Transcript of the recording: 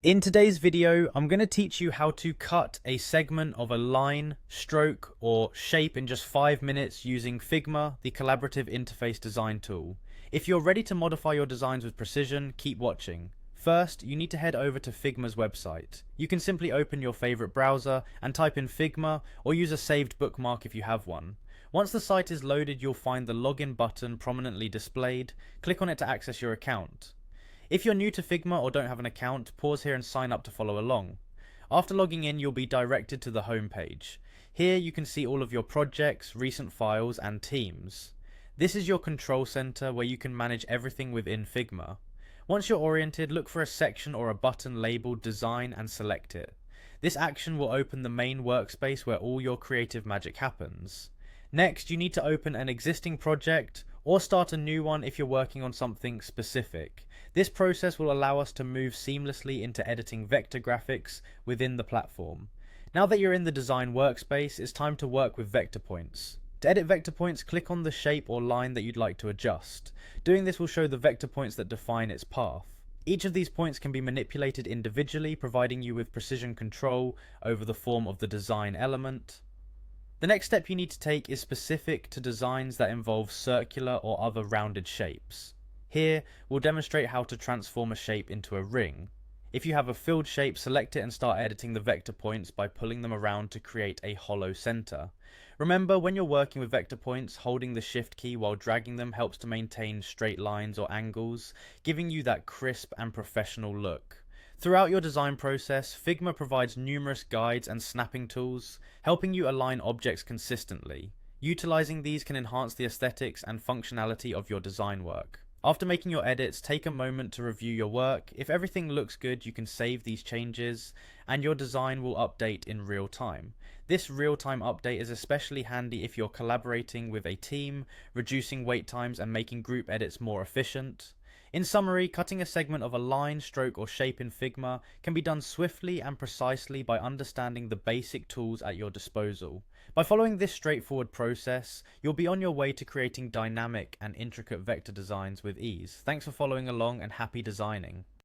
In today's video, I'm going to teach you how to cut a segment of a line, stroke, or shape in just 5 minutes using Figma, the collaborative interface design tool. If you're ready to modify your designs with precision, keep watching. First, you need to head over to Figma's website. You can simply open your favorite browser and type in Figma, or use a saved bookmark if you have one. Once the site is loaded, you'll find the login button prominently displayed. Click on it to access your account. If you're new to Figma or don't have an account, pause here and sign up to follow along. After logging in, you'll be directed to the home page. Here you can see all of your projects, recent files, and teams. This is your control center where you can manage everything within Figma. Once you're oriented, look for a section or a button labeled Design and select it. This action will open the main workspace where all your creative magic happens. Next, you need to open an existing project or start a new one if you're working on something specific. This process will allow us to move seamlessly into editing vector graphics within the platform. Now that you're in the design workspace, it's time to work with vector points. To edit vector points, click on the shape or line that you'd like to adjust. Doing this will show the vector points that define its path. Each of these points can be manipulated individually, providing you with precision control over the form of the design element. The next step you need to take is specific to designs that involve circular or other rounded shapes. Here, we'll demonstrate how to transform a shape into a ring. If you have a filled shape, select it and start editing the vector points by pulling them around to create a hollow center. Remember, when you're working with vector points, holding the shift key while dragging them helps to maintain straight lines or angles, giving you that crisp and professional look. Throughout your design process, Figma provides numerous guides and snapping tools, helping you align objects consistently. Utilizing these can enhance the aesthetics and functionality of your design work. After making your edits, take a moment to review your work. If everything looks good, you can save these changes, and your design will update in real time. This real-time update is especially handy if you're collaborating with a team, reducing wait times and making group edits more efficient. In summary, cutting a segment of a line, stroke, or shape in Figma can be done swiftly and precisely by understanding the basic tools at your disposal. By following this straightforward process, you'll be on your way to creating dynamic and intricate vector designs with ease. Thanks for following along and happy designing.